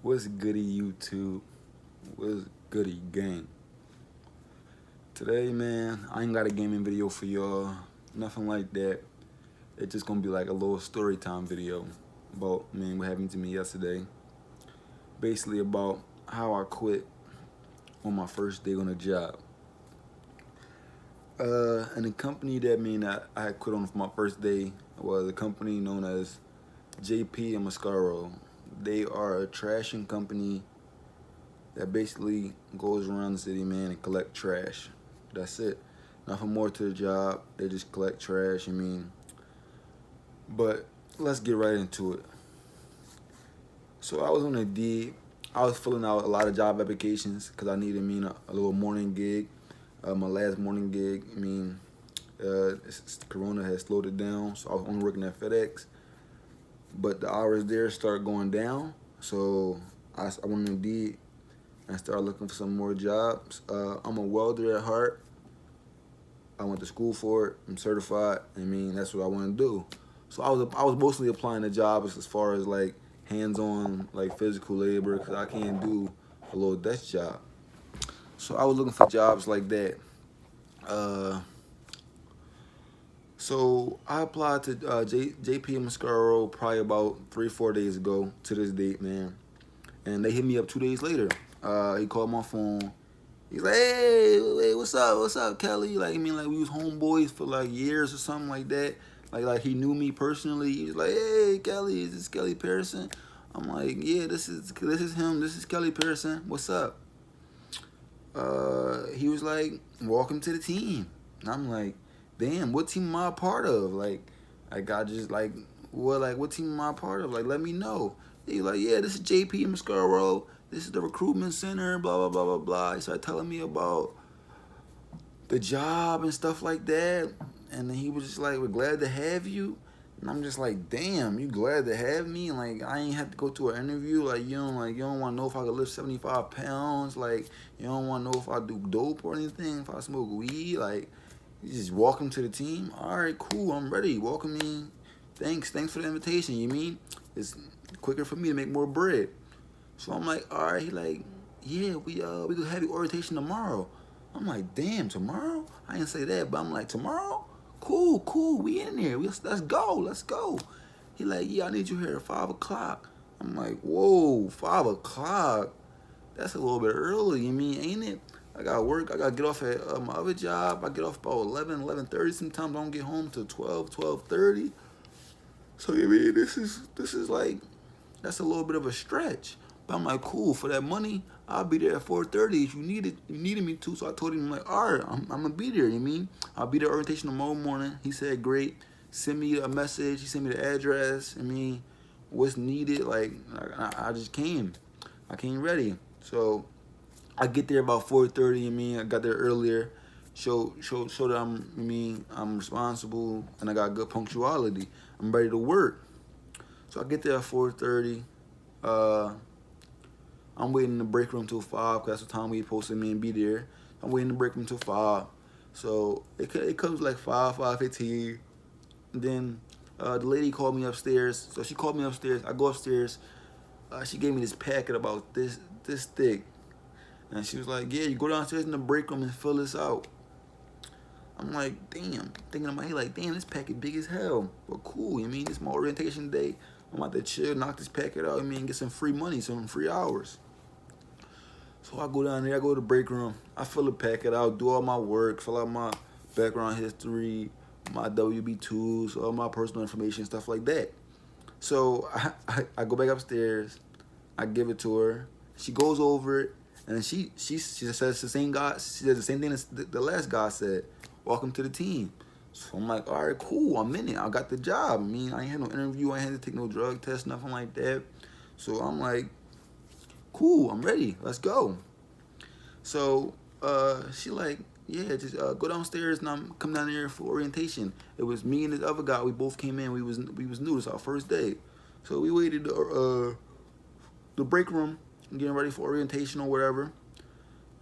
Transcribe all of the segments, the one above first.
What's goody YouTube? What's goody gang? Today, man, I ain't got a gaming video for y'all. Nothing like that. It's just gonna be like a little story time video about what happened to me yesterday. Basically about how I quit on my first day on a job. And the company that I had quit on for my first day was a company known as JP and Mascaro. They are a trashing company that basically goes around the city, man, and collect trash. That's it. Nothing more to the job. They just collect trash. But let's get right into it. So I was on Indeed. I was filling out a lot of job applications because I needed a little morning gig. My last morning gig. Corona has slowed it down, so I was only working at FedEx. But the hours there start going down, so I went on Indeed and started looking for some more jobs. I'm a welder at heart. I went to school for it. I'm certified. That's what I want to do. So I was mostly applying to jobs as far as like hands-on, like physical labor, because I can't do a little desk job. So I was looking for jobs like that. Uh, so I applied to JP and Mascaro probably about 3 4 days ago to this date, man. And they hit me up 2 days later. He called my phone. He's like, hey, what's up, Kelly? Like we was homeboys for like years or something like that. Like he knew me personally. He was like, hey, Kelly, is this Kelly Pearson? I'm like, yeah, this is him. This is Kelly Pearson. What's up? He was like, welcome to the team. And I'm like, damn, what team am I a part of? Like I just what team am I a part of? Like, let me know. He was like, yeah, this is JP Mascaro. This is the recruitment center, blah, blah, blah, blah, blah. He started telling me about the job and stuff like that. And then he was just like, we're glad to have you. And I'm just like, damn, you glad to have me? Like, I ain't have to go to an interview. You don't want to know if I could lift 75 pounds. Like, you don't want to know if I do dope or anything, if I smoke weed. Like, you just welcome to the team. All right, cool, I'm ready. Welcome me. Thanks for the invitation. It's quicker for me to make more bread. So I'm like, all right. He like, yeah, we gonna have your orientation tomorrow. I'm like, damn, tomorrow? I didn't say that, but I'm like, tomorrow? Cool. We in there. Let's go. He like, yeah, I need you here at 5 o'clock. I'm like, whoa, 5 o'clock? That's a little bit early. Ain't it? I got work. I got to get off at my other job. I get off about 11:30. Sometimes I don't get home till 12:30. So this is like, that's a little bit of a stretch. But I'm like, cool, for that money, I'll be there at 4:30 if you needed me to. So I told him, I'm like, all right, I'm gonna be there. I'll be there orientation tomorrow morning. He said, great. Send me a message. He sent me the address. What's needed. Like I just came. I came ready. So I get there about 4:30. I got there earlier. Show that I'm responsible and I got good punctuality. I'm ready to work. So I get there at 4:30. Uh, I'm waiting in the break room till 5 because that's the time we supposed to be there. I'm waiting in the break room till 5. So it comes like 5:15. And then the lady called me upstairs. So she called me upstairs. I go upstairs. She gave me this packet about this thick. And she was like, yeah, you go downstairs in the break room and fill this out. I'm like, damn. Thinking in my head, like, damn, this packet big as hell. But cool, it's my orientation day. I'm about to chill, knock this packet out, get some free money, some free hours. So I go down there, I go to the break room, I fill the packet out, do all my work, fill out my background history, my WB2s, all my personal information, stuff like that. So I go back upstairs, I give it to her. She goes over it, and she says the same guy. She says the same thing as the last guy said. Welcome to the team. So I'm like, all right, cool. I'm in it. I got the job. I ain't had no interview. I ain't had to take no drug test, nothing like that. So I'm like, cool. I'm ready. Let's go. So she like, yeah, just go downstairs and I'm come down there for orientation. It was me and this other guy. We both came in. We was new. It's our first day. So we waited the break room, getting ready for orientation or whatever.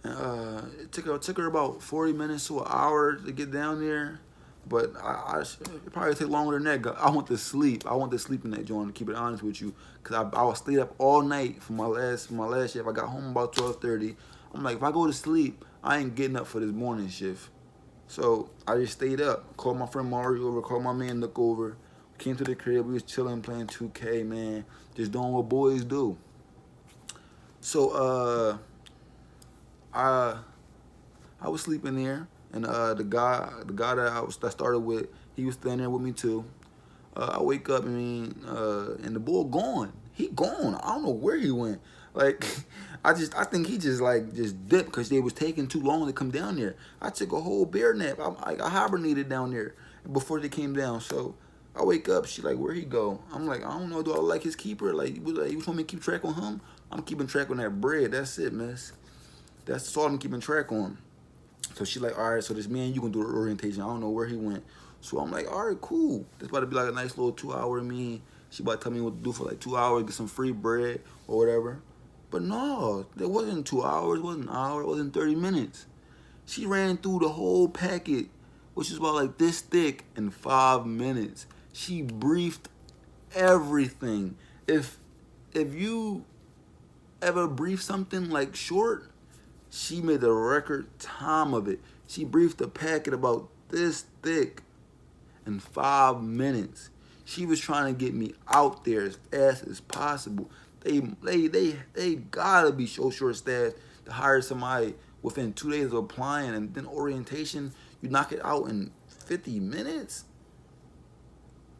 It took her about 40 minutes to an hour to get down there. But it probably take longer than that. I went to sleep. I went to sleep in that joint. To keep it honest with you, cause I was stayed up all night for my last shift. I got home about 12:30. I'm like, if I go to sleep, I ain't getting up for this morning shift. So I just stayed up. Called my friend Mario over. Called my man Nook over. Came to the crib. We was chilling, playing 2K, man. Just doing what boys do. So I was sleeping there, and the guy that started with, he was standing there with me too. I wake up, and the boy gone. He gone. I don't know where he went. Like, I think he just dipped because they was taking too long to come down there. I took a whole bear nap. I hibernated down there before they came down. So I wake up. She like, where he go? I'm like, I don't know. Do I like his keeper? Like, you want me to keep track on him? I'm keeping track on that bread. That's it, miss. That's all I'm keeping track on. So she like, all right, so this man, you gonna do the orientation. I don't know where he went. So I'm like, all right, cool. This about to be like a nice little 2 hour meeting. She about to tell me what to do for like 2 hours, get some free bread or whatever. But no, it wasn't 2 hours, it wasn't an hour, it wasn't 30 minutes. She ran through the whole packet, which is about like this thick, in 5 minutes. She briefed everything. If you ever brief something like short, she made the record time of it. She briefed the packet about this thick in 5 minutes. She was trying to get me out there as fast as possible. They gotta be so short staffed to hire somebody within 2 days of applying, and then orientation, you knock it out in 50 minutes.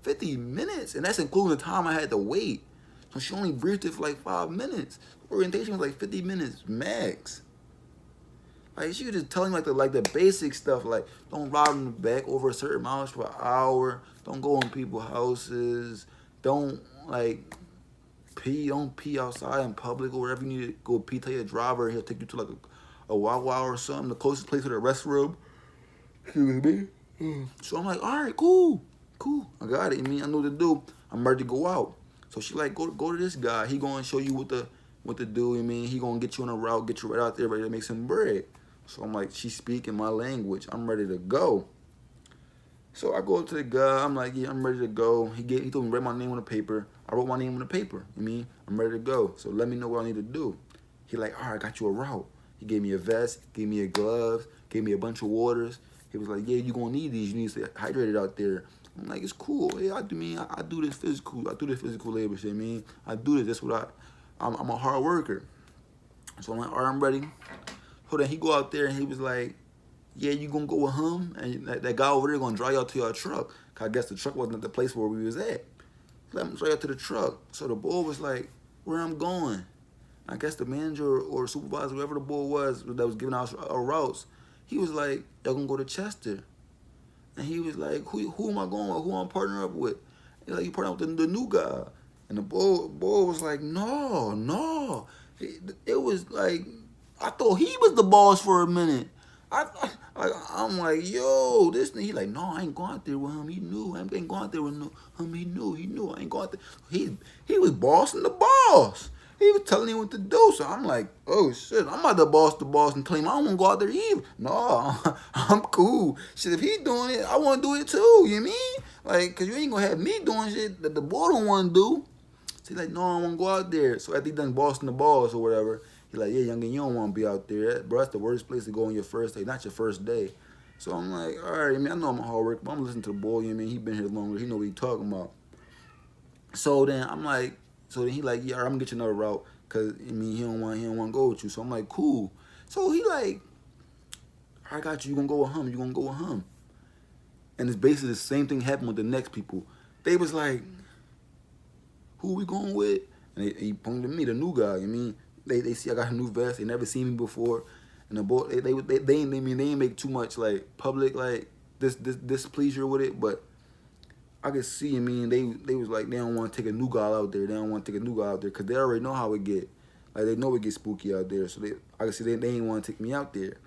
50 minutes, and that's including the time I had to wait. So she only briefed it for like 5 minutes. Orientation was like 50 minutes max. Like, she was just telling me like the basic stuff, like don't ride in the back over a certain miles per hour, don't go in people's houses, don't don't pee outside in public or wherever you need to go pee. Tell your driver, he'll take you to like a Wawa or something, the closest place to the restroom. Excuse me. So I'm like, all right, cool. I got it. I know what to do. I'm ready to go out. So she like, go to this guy. He gonna show you what to do. He gonna get you on a route, get you right out there, ready to make some bread. So I'm like, she's speaking my language. I'm ready to go. So I go up to the guy. I'm like, yeah, I'm ready to go. He told me to write my name on the paper. I wrote my name on the paper. I'm ready to go. So let me know what I need to do. He like, all right, I got you a route. He gave me a vest, gave me a gloves, gave me a bunch of waters. He was like, yeah, you gonna need these. You need to stay hydrated out there. I'm like, it's cool. Yeah, I do this physical. I do this physical labor shit. I do this. That's what I'm a hard worker. So I'm like, all right, I'm ready. So then he go out there and he was like, yeah, you gonna go with him? And that guy over there gonna drive you out to your truck. Cause I guess the truck wasn't at the place where we was at. Let him drive out to the truck. So the boy was like, where I'm going? I guess the manager or supervisor, whoever the boy was that was giving out our routes, he was like, y'all gonna go to Chester. And he was like, who am I going with? Who I'm partnering up with? He's like, you partner up with the new guy. And the boy was like, no. It was like, I thought he was the boss for a minute. I'm like, yo, this thing. He like, no, I ain't going out there with him. He knew. I ain't going out there with him. He knew. I ain't going out there. He was bossing the boss. He was telling me what to do. So I'm like, oh shit, I'm about to boss the boss and tell him I don't want to go out there either. No, I'm cool. Shit, if he doing it, I want to do it too. You mean? Like, cause you ain't gonna have me doing shit that the boy don't want to do. So he's like, no, I want to go out there. So after he done bossing the boss or whatever, he like, yeah, youngin, you don't want to be out there. Bro, that's the worst place to go on your first day, not your first day. So I'm like, all right, I know I'm a hard worker, but I'm listening to the boy, he been here longer, he know what he talking about. So then he like, yeah, all right, I'm gonna get you another route, cause he don't want to go with you. So I'm like, cool. So he like, I got you, you gonna go with him. And it's basically the same thing happened with the next people. They was like, who we going with? And he pointed to me, the new guy. They see I got a new vest. They never seen me before, and the boy they ain't make too much like public like this displeasure with it. But I could see. They was like they don't want to take a new guy out there. They don't want to take a new guy out there because they already know how it get. Like they know it get spooky out there. So I could see they ain't want to take me out there.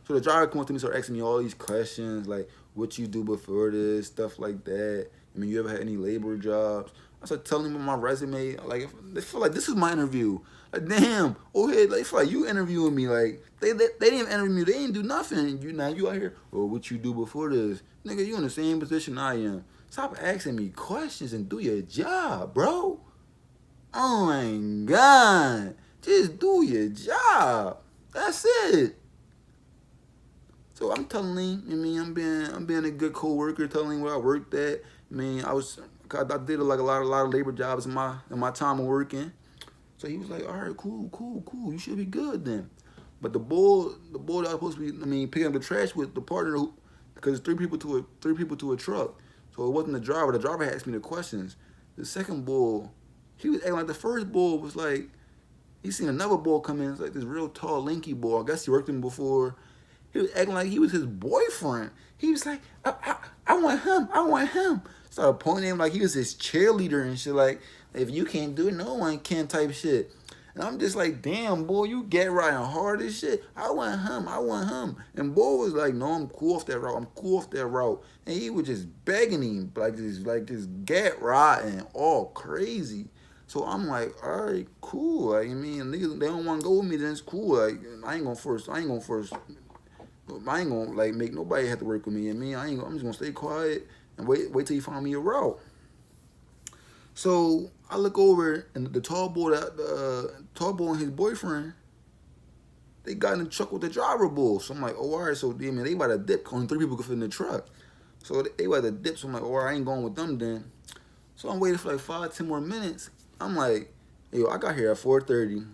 So the driver come up to me, start asking me all these questions like what you do before this, stuff like that. You ever had any labor jobs? I started telling him my resume. Like, they feel like this is my interview. Like, damn, oh hey, they feel like you interviewing me. Like, they didn't interview me. They didn't do nothing. You out here. Well, what you do before this, nigga? You in the same position I am. Stop asking me questions and do your job, bro. Oh my God, just do your job. That's it. So I'm telling him, I mean, I'm being a good coworker, telling him where I worked at. I mean, I did like a lot of labor jobs in my time of working. So he was like, all right, cool. You should be good then. But the boy that I was supposed to be, I mean, picking up the trash with the partner, because three people to a truck. So it wasn't the driver. The driver asked me the questions. The second bull, he was acting like the first bull was like, he seen another bull come in. It's like this real tall, lanky bull. I guess he worked with him before. He was acting like he was his boyfriend. He was like, I want him. I want him. Started pointing at him like he was his cheerleader and shit. Like, if you can't do it, no one can type shit. And I'm just like, damn, boy, you get riding hard as shit. I want him. I want him. And boy was like, no, I'm cool off that route. I'm cool off that route. And he was just begging him, like this get riding all crazy. So I'm like, all right, cool. Like, I mean, niggas, they don't want to go with me, then it's cool. Like, I ain't gonna force. I ain't gonna like make nobody have to work with me. And me, I'm just gonna stay quiet and wait till you find me a route. So I look over and the tall boy, and his boyfriend, they got in the truck with the driver bull. So I'm like, oh, all right. So they about to dip. Only 3 people could fit in the truck. So they about to dip. So I'm like, oh, all right, I ain't going with them then. So I'm waiting for like 5-10 more minutes. I'm like, yo, I got here at 4:30.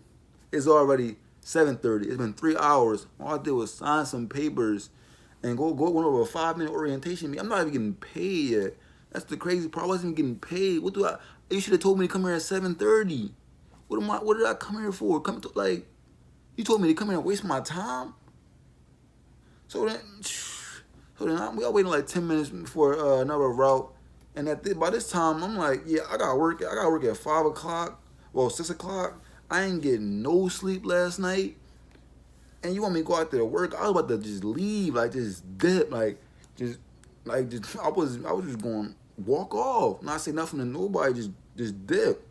It's already 7:30. It's been 3 hours. All I did was sign some papers and go went over a 5-minute orientation meeting. I'm not even getting paid yet. That's the crazy part. I wasn't even getting paid. What do I? You should have told me to come here at 7:30. What did I come here for? Like, you told me to come here and waste my time. So then we all waiting like 10 minutes for another route. And by this time, I'm like, yeah, I got work at 5 o'clock. Well, 6 o'clock. I ain't getting no sleep last night. And you want me to go out there to work? I was about to just leave, like just dip, just I was just going to walk off, not say nothing to nobody, just dip.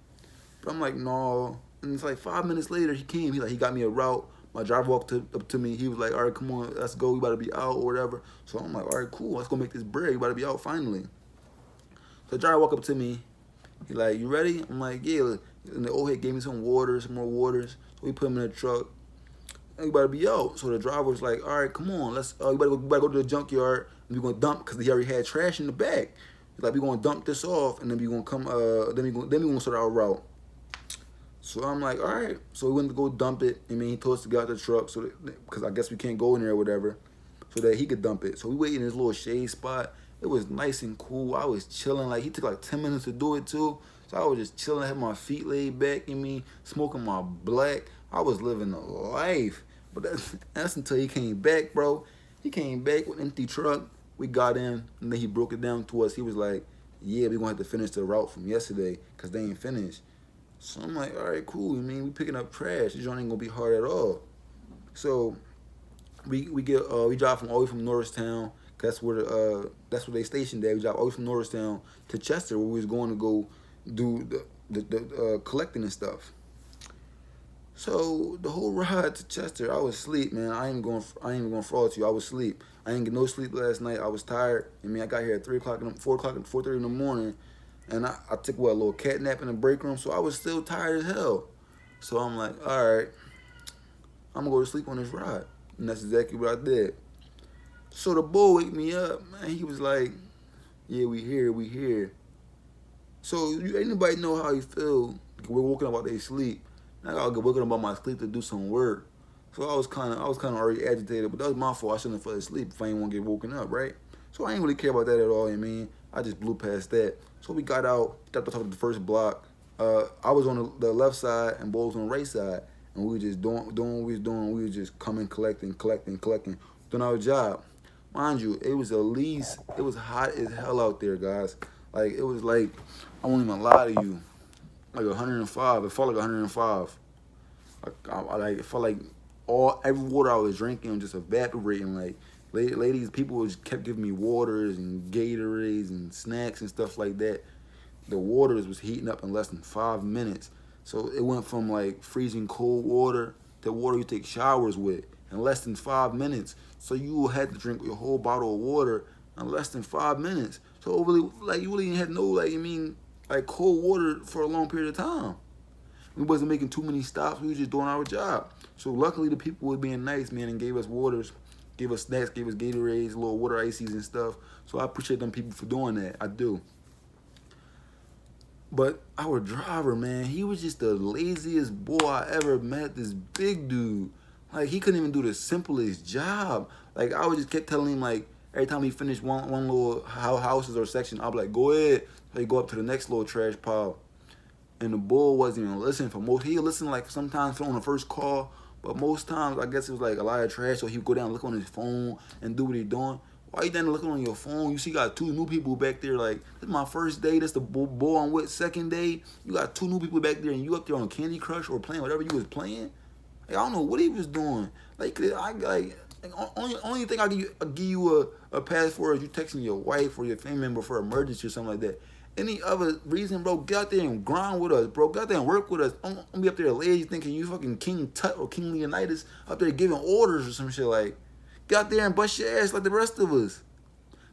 But I'm like, no. And it's like 5 minutes later, he came. He got me a route. My driver walked up to me. He was like, all right, come on, let's go. We about to be out or whatever. So I'm like, all right, cool. Let's go make this bread. We about to be out finally. So the driver walked up to me. He like, you ready? I'm like, yeah. And the old head gave me some more waters. So we put him in the truck. And we about to be out. So the driver was like, all right, come on. Let's, we better go to the junkyard. And we're going to dump, because he already had trash in the back. He's like, we're going to dump this off. And then we're going to come, then we're going to start our route. So I'm like, all right. So we went to go dump it. I mean, he told us to get out the truck, so because I guess we can't go in there or whatever, so that he could dump it. So we waited in this little shade spot. It was nice and cool. I was chilling. Like, he took like 10 minutes to do it too. So I was just chilling, had my feet laid back in me, smoking my black. I was living a life. But that's until he came back, bro. He came back with an empty truck. We got in, and then he broke it down to us. He was like, yeah, we're going to have to finish the route from yesterday because they ain't finished. So I'm like, all right, cool. I mean, we picking up trash. This joint ain't gonna be hard at all. So we drive all the way from Norristown. That's where they stationed there. We drive all the way from Norristown to Chester, where we was going to go do the collecting and stuff. So the whole ride to Chester, I was asleep, man. I ain't even gonna fraud to you. I was asleep. I didn't get no sleep last night. I was tired. I mean, I got here at 3 o'clock, 4 o'clock, 4:30 in the morning. And I took, a little cat nap in the break room, so I was still tired as hell. So I'm like, all right, I'm going to go to sleep on this ride. And that's exactly what I did. So the boy wake me up, man. He was like, yeah, we here. So anybody know how you feel? We're waking up out their sleep. I got to get waking up out my sleep to do some work. So I was kind of already agitated, but that was my fault. I shouldn't have fell asleep if I didn't want to get woken up, right? So I ain't really care about that at all, I mean. I just blew past that. So we got out, got to talk to the first block. I was on the left side and Bo was on the right side. And we were just doing what we was doing. We were just coming, collecting, doing our job. Mind you, it was hot as hell out there, guys. Like, it was like, I won't even lie to you, like 105. It felt like 105. It felt like every water I was drinking was just evaporating. Like, ladies, people kept giving me waters and Gatorades and snacks and stuff like that. the waters was heating up in less than 5 minutes. So it went from like freezing cold water to water you take showers with in less than 5 minutes. So you had to drink your whole bottle of water in less than 5 minutes. So really, like you really had no like cold water for a long period of time. We wasn't making too many stops. We was just doing our job. So luckily the people were being nice, man, and gave us waters, gave us snacks, gave us Gatorades, little water ices and stuff. So I appreciate them people for doing that. I do. But our driver, man, he was just the laziest boy I ever met. This big dude. Like, he couldn't even do the simplest job. Like, I would just kept telling him, like, every time he finished one little houses or section, I'd be like, go ahead. So he'd go up to the next little trash pile. And the bull wasn't even listening for most. He'd listen, like, sometimes on the first call. But most times, I guess it was, like, a lot of trash. So he'd go down and look on his phone and do what he's doing. Why you down looking on your phone? You see, you got 2 new people back there. Like, this is my first day. This the bull I'm with. Second day, you got 2 new people back there, and you up there on Candy Crush or playing whatever you was playing. Like, I don't know what he was doing. Like, only thing I give you a pass for is you texting your wife or your family member for emergency or something like that. Any other reason, bro? Get out there and grind with us, bro. Get out there and work with us. Don't be up there lazy thinking you fucking King Tut or King Leonidas up there giving orders or some shit like. Get out there and bust your ass like the rest of us.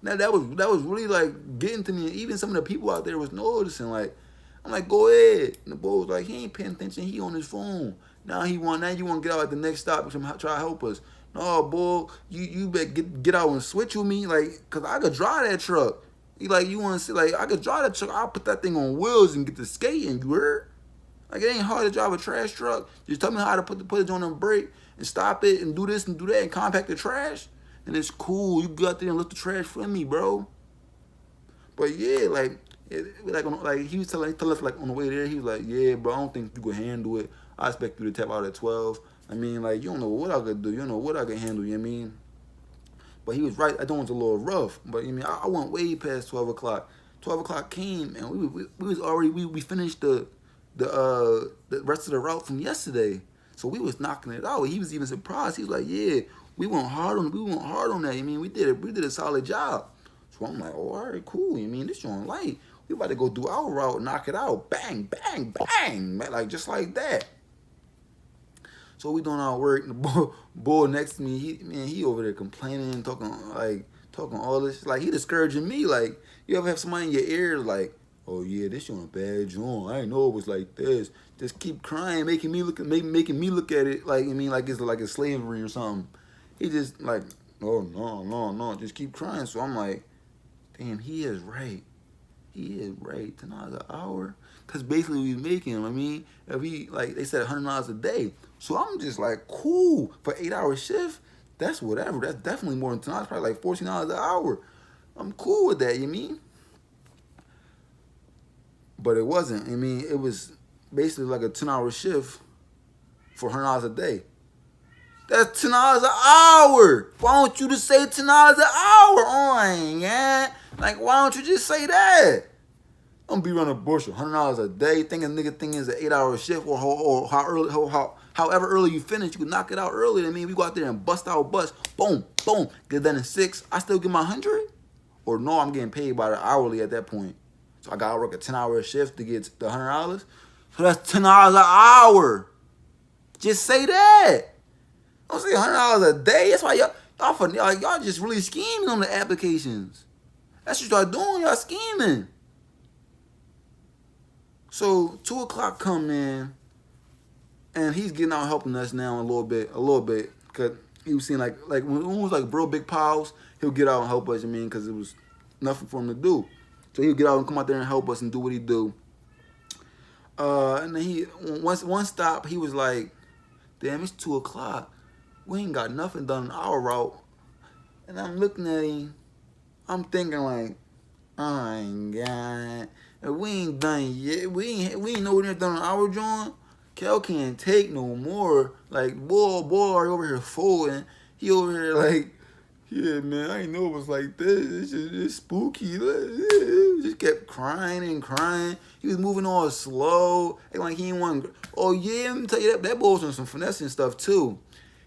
Now that was really like getting to me. Even some of the people out there was noticing. Like, I'm like, go ahead. And the boy was like, he ain't paying attention. He on his phone. Now you want to get out at the next stop and try to help us. No, boy, you better get out and switch with me, like, cause I could drive that truck. He like, you want to see, like, I could drive that truck. I'll put that thing on wheels and get the skating. You heard? Like, it ain't hard to drive a trash truck. Just tell me how to put it on the brake and stop it and do this and do that and compact the trash. And it's cool. You go out there and lift the trash for me, bro. But yeah, like he was telling us like on the way there, he was like, yeah, bro, I don't think you could handle it. I expect you to tap out at 12. I mean, like, you don't know what I could do. You don't know what I could handle, you know what I mean? But he was right. I know it's a little rough. But, I mean, I went way past 12 o'clock. 12 o'clock came, and we was already, we finished the rest of the route from yesterday. So we was knocking it out. He was even surprised. He was like, yeah, we went hard on that. I mean, we did a solid job. So I'm like, oh, all right, cool. I mean, this joint light. We about to go do our route, knock it out. Bang, bang, bang. Like, just like that. So we doing our work. The boy next to me, he over there complaining, talking all this. Like, he discouraging me. Like, you ever have somebody in your ear like, oh yeah, this joint a bad joint. I didn't know it was like this. Just keep crying, making me look at it like, I mean, like it's slavery or something. He just like, oh no, just keep crying. So I'm like, damn, he is right. He is right. $10 an hour. Cause basically we making him. I mean, if he like they said $100 a day. So I'm just like, cool, for 8-hour shift. That's whatever. That's definitely more than $10. Probably like $14 an hour. I'm cool with that. You mean? But it wasn't. I mean, it was basically like a 10-hour shift for $100 a day. That's $10 an hour. Why don't you just say $10 an hour on, yeah? Like, why don't you just say that? Don't be running a bush $100 a day, thinking nigga thing is an 8-hour shift or however early you finish, you can knock it out early. I mean, we go out there and bust our butts, boom, boom, get done in 6. I still get my 100, or no, I'm getting paid by the hourly at that point. So I gotta work a 10-hour shift to get the $100. So that's $10 an hour. Just say that. Don't say $100 a day. That's why y'all just really scheming on the applications. That's what y'all doing. Y'all scheming. So 2 o'clock come in, and he's getting out helping us now a little bit, cause he was seeing like when it was like real big piles, he'll get out and help us. I mean, cause it was nothing for him to do. So he'll get out and come out there and help us and do what he do. And then one stop, he was like, damn, it's 2 o'clock. We ain't got nothing done on our route. And I'm looking at him. I'm thinking like, oh my God. We ain't done yet. We ain't nowhere near done on our joint. Kel can't take no more. Like, boy are over here folding. He over here like, yeah, man, I didn't know it was like this. It's spooky. Just kept crying and crying. He was moving all slow. Like he didn't want to. Oh, yeah, let me tell you, that boy was on some finessing stuff, too.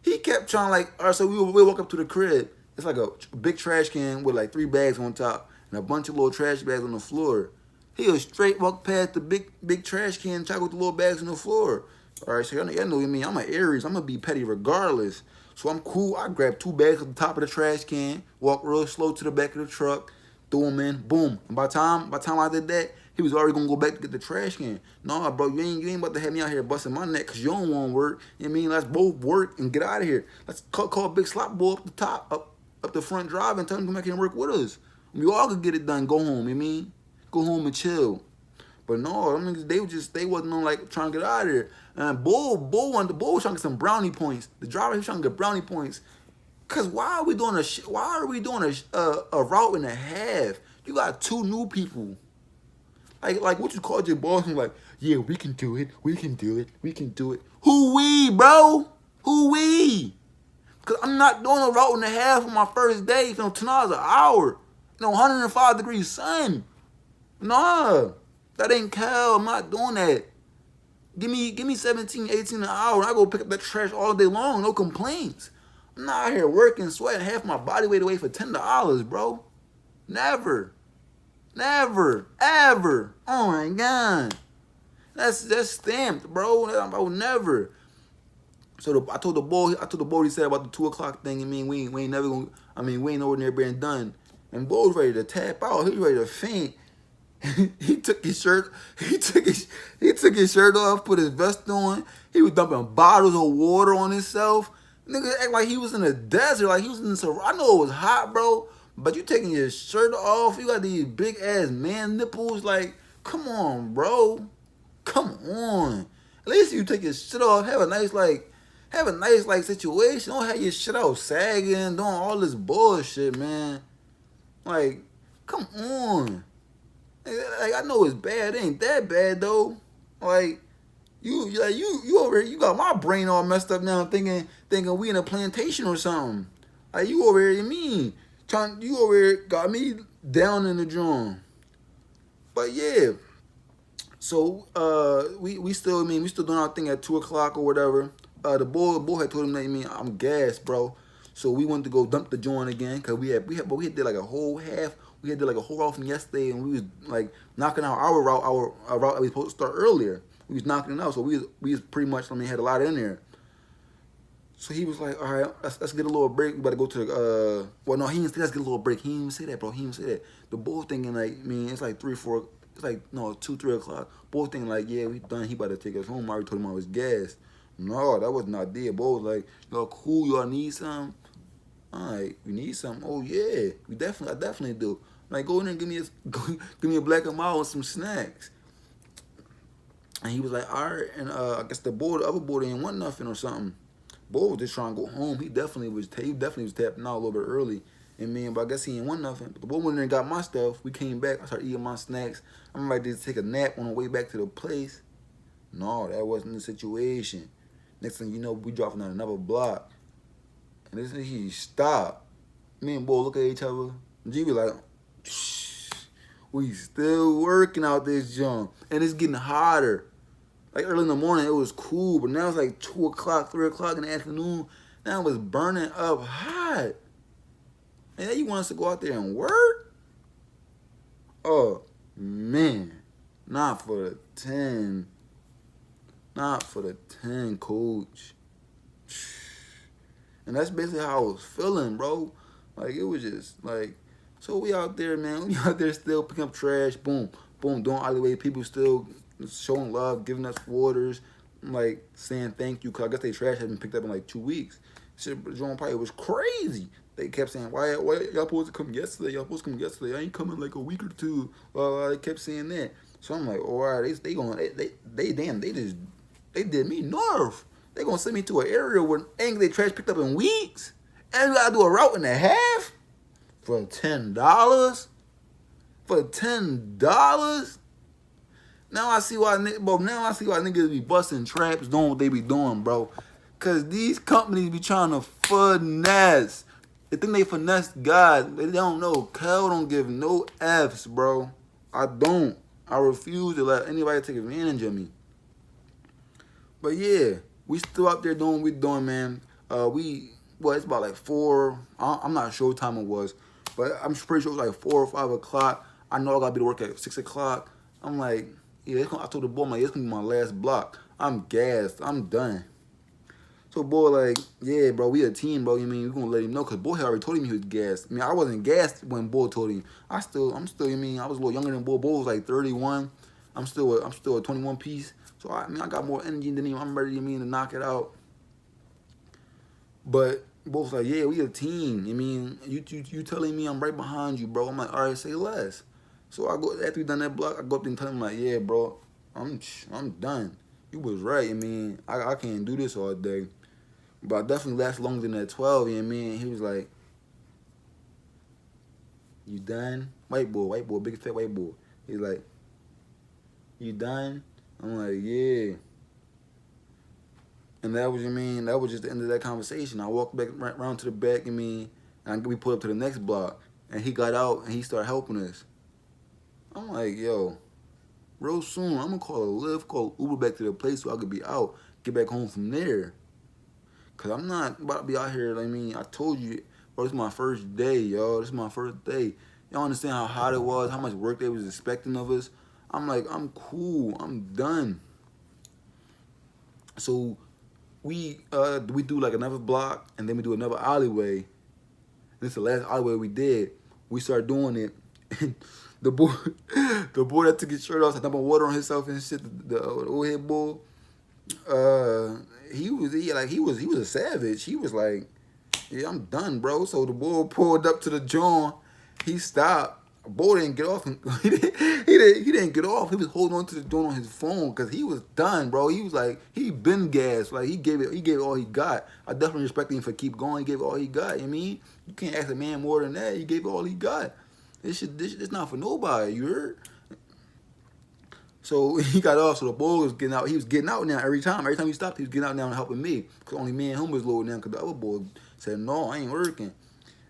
He kept trying, like, all right, so we walk up to the crib. It's like a big trash can with, like, 3 bags on top and a bunch of little trash bags on the floor. He'll straight walk past the big trash can, try with the little bags on the floor. All right, so y'all know what I mean. I'm an Aries. I'm gonna be petty regardless. So I'm cool. I grab 2 bags at the top of the trash can, walk real slow to the back of the truck, throw them in, boom. And by the time I did that, he was already gonna go back to get the trash can. No, bro, you ain't about to have me out here busting my neck because you don't want to work. You know what I mean? Let's both work and get out of here. Let's call Big Slop Boy up the top, up the front drive and tell him to come back here and work with us. We all could get it done. Go home. You know what I mean? Go home and chill. But no, them niggas, they wasn't on like trying to get out of there. And Bull was trying to get some brownie points. The driver he was trying to get brownie points. Cause why are we doing a route and a half? You got 2 new people. Like what you called your boss and like, yeah, we can do it. We can do it. We can do it. Who we, bro? Who we? Cause I'm not doing a route and a half on my first day. You know, $10 an hour. You know, 105 degrees sun. Nah. That ain't Cal. I'm not doing that. Give me 17, 18 an hour. And I go pick up that trash all day long. No complaints. I'm not out here working, sweating half my body weight away for $10, bro. Never. Never. Ever. Oh my God. That's stamped, bro. I would never. So I told the boy he said about the 2 o'clock thing. I mean, we ain't never gonna. I mean, we ain't nowhere near being done. And boy was ready to tap out. He was ready to faint. He took his shirt. He took his shirt off. Put his vest on. He was dumping bottles of water on himself. Nigga act like he was in a desert. Like he was in some. I know it was hot, bro. But you taking your shirt off. You got these big ass man nipples. Like, come on, bro. Come on. At least you take your shit off. Have a nice situation. Don't have your shit out sagging, doing all this bullshit, man. Like, come on. Like, I know it's bad. It ain't that bad though. Like, you over here, you got my brain all messed up now, thinking we in a plantation or something. Like, you over here, you over here got me down in the drum. But yeah. So we still doing our thing at 2 o'clock or whatever. The boy had told him that I'm gassed, bro. So we wanted to go dump the joint again because we had did like a whole half. We had did like a whole route from yesterday, and we was like knocking out our route that we supposed to start earlier. We was knocking it out, so we was pretty much had a lot in there. So he was like, all right, let's get a little break. We better go to the well, no, he didn't say let's get a little break. He didn't even say that, bro. He didn't say that. The boy thinking like, it's like 3, 4. It's like 2, 3 o'clock. Boy thinking like, yeah, we done. He about to take us home. I already told him I was gassed. No, that was not there. Boy was like, y'all cool? Y'all need something? All right, we need something. Oh yeah, I definitely do. Like, go in there and give me a black and mild with some snacks. And he was like, all right. And I guess the other boy didn't want nothing or something. Boy was just trying to go home. He definitely was tapping out a little bit early. But I guess he didn't want nothing. But the boy went in there and got my stuff. We came back. I started eating my snacks. I'm ready to take a nap on the way back to the place. No, that wasn't the situation. Next thing you know, we dropping on another block. And this nigga, he stopped. Me and boy look at each other. G be like, shh, we still working out this junk. And it's getting hotter. Like early in the morning, it was cool. But now it's like 2 o'clock, 3 o'clock in the afternoon. Now it was burning up hot. And then you want us to go out there and work? Oh, man. Not for the 10. Not for the 10, coach. And that's basically how I was feeling, bro. Like, it was just, like, so we out there, man. We out there still picking up trash. Boom, boom, doing alleyway. People still showing love, giving us waters, like, saying thank you. Because I guess they trash had been picked up in, like, 2 weeks. Shit, John Pike was crazy. They kept saying, why y'all supposed to come yesterday? Y'all supposed to come yesterday. I ain't coming like a week or two. They kept saying that. So I'm like, all right, they did me north. They gonna send me to an area where ain't they trash picked up in weeks, and you gotta do a route and a half for $10. For $10. Now I see why niggas be busting traps, doing what they be doing, bro. Cause these companies be trying to finesse. They think they finesse God. They don't know. Cal don't give no F's, bro. I don't. I refuse to let anybody take advantage of me. But yeah, we still out there doing what we doing, man. It's about like 4. I'm not sure what time it was, but I'm pretty sure it was like 4 or 5 o'clock. I know I gotta be to work at 6 o'clock. I'm like, yeah, I told the boy, I'm like, it's gonna be my last block. I'm gassed. I'm done. So boy, like, yeah, bro, we a team, bro. You mean we gonna let him know? Cause boy had already told him he was gassed. I mean, I wasn't gassed when boy told him. I'm still. You mean I was a little younger than boy. Boy was like 31. I'm still a 21 piece. So I mean, I got more energy than him. I'm ready, you mean, to knock it out. But both like, yeah, we a team. I mean, you telling me I'm right behind you, bro. I'm like, all right, say less. So I go after we done that block, I go up there and tell him like, yeah, bro, I'm done. You was right. I mean, I can't do this all day. But I definitely last longer than that 12, you know what I mean? He was like, you done? White boy, big fat white boy. He's like, you done? I'm like, yeah. And that was, you mean, that was just the end of that conversation. I walked back right around to the back, and we pulled up to the next block. And he got out and he started helping us. I'm like, yo, real soon, I'm gonna call a Lyft, call Uber back to the place so I could be out, get back home from there. Cause I'm not about to be out here. I told you, bro, this is my first day, yo. This is my first day. Y'all understand how hot it was, how much work they was expecting of us. I'm like, I'm cool. I'm done. So we do like another block, and then we do another alleyway. This is the last alleyway we did. We started doing it, and the boy, the boy that took his shirt off, had dumping water on himself and shit. The old head boy, he was a savage. He was like, yeah, I'm done, bro. So the boy pulled up to the joint. He stopped. Boy didn't get off. He didn't get off. He was holding on to the joint on his phone because he was done, bro. He was like, he been gassed. Like he gave it all he got. I definitely respect him for keep going. He gave it all he got. I mean, you can't ask a man more than that. He gave it all he got. This not for nobody. You heard? So he got off. So the boy was getting out. He was getting out now every time. Every time he stopped, he was getting out now and helping me. Cause only me and him was loading down. Cause the other boy said, no, I ain't working.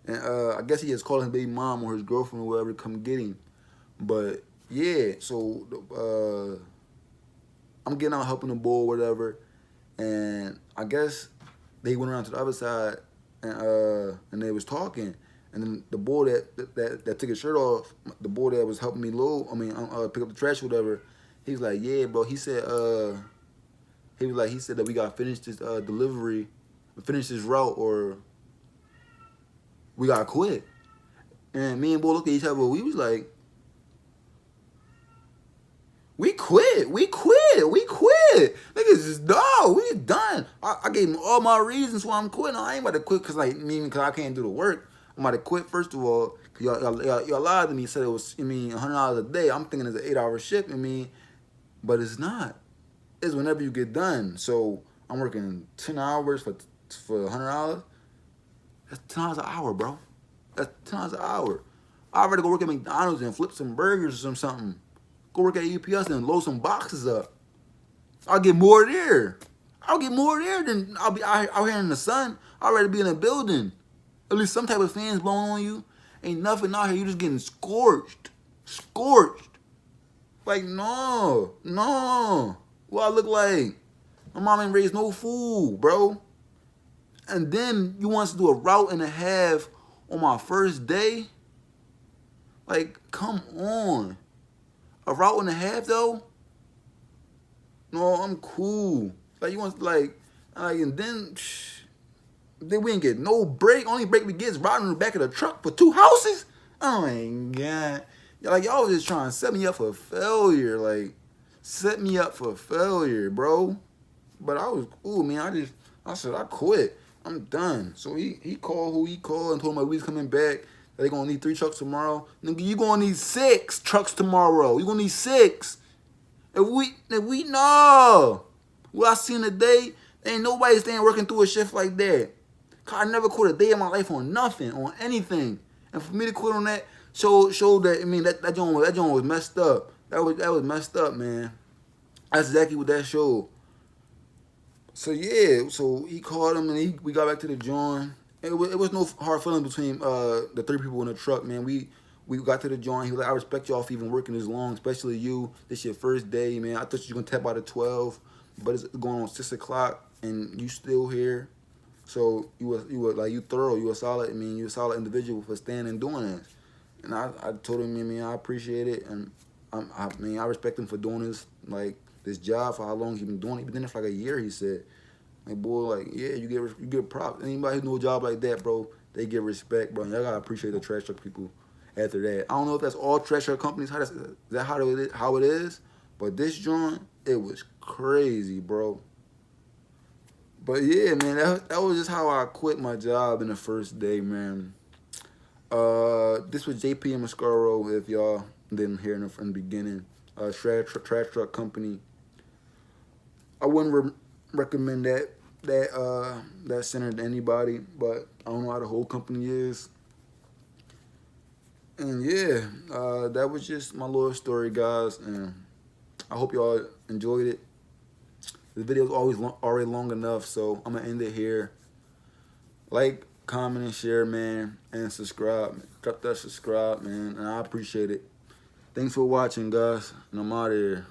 And I guess he just called his baby mom or his girlfriend or whatever to come get him. But yeah, so I'm getting out helping the boy or whatever. And I guess they went around to the other side and they was talking. And then the boy that took his shirt off, the boy that was helping me load, pick up the trash or whatever, he was like, yeah, bro. He said he said that we gotta finish this delivery, finish this route, or we gotta quit. And me and boy looked at each other. We was like, we quit. Niggas just, no, we done. I gave him all my reasons why I'm quitting. I ain't about to quit because I can't do the work. I'm about to quit, first of all, because y'all lied to me, said it was, $100 a day. I'm thinking it's an 8-hour shift, but it's not. It's whenever you get done. So I'm working 10 hours for $100. That's $10 an hour, bro. That's $10 an hour. I'd rather go work at McDonald's and flip some burgers or something. Go work at UPS and load some boxes up. I'll get more there. Than I'll be out here in the sun. I'd rather be in a building. At least some type of fans blowing on you. Ain't nothing out here. You just getting scorched. Like, no. What I look like? My mom ain't raised no fool, bro. And then you want us to do a route and a half on my first day? Like, come on. A route and a half, though? No, I'm cool. Like, you want, and then we ain't get no break. Only break we get is riding in the back of the truck for 2 houses? Oh, my God. Like, y'all was just trying to set me up for failure. Like, set me up for failure, bro. But I was cool, man. I said, I quit. I'm done. So he called who he called and told him we was coming back. They gonna need 3 trucks tomorrow. Nigga, you gonna need 6 trucks tomorrow. You gonna need 6. If we know what I seen today, ain't nobody staying working through a shift like that. Cause I never quit a day of my life on nothing, on anything. And for me to quit on that showed that that joint was messed up. That was messed up, man. That's exactly what that showed. So yeah, so he called him and we got back to the joint. It was no hard feeling between the 3 people in the truck, man. We got to the joint. He was like, I respect y'all for even working this long, especially you. This your first day, man. I thought you were gonna tap out at 12, but it's going on 6 o'clock and you still here. So you were you thorough. You a solid. You a solid individual for standing and doing this. And I told him, I appreciate it, and I mean, I respect him for doing this job for how long he been doing it. He been doing it for like a year. He said, like, boy, like, yeah, you get props. Anybody who do a job like that, bro, they get respect, bro. And y'all gotta appreciate the trash truck people after that. I don't know if that's all trash truck companies. Is that how it is? But this joint, it was crazy, bro. But yeah, man, that was just how I quit my job in the first day, man. This was JP and Mascaro. If y'all didn't hear in the beginning, trash truck company. I wouldn't recommend that center to anybody, but I don't know how the whole company is. And yeah, that was just my little story, guys. And I hope y'all enjoyed it. The video's already long enough, so I'm gonna end it here. Like, comment, and share, man, and subscribe. Drop that subscribe, man, and I appreciate it. Thanks for watching, guys, and I'm out of here.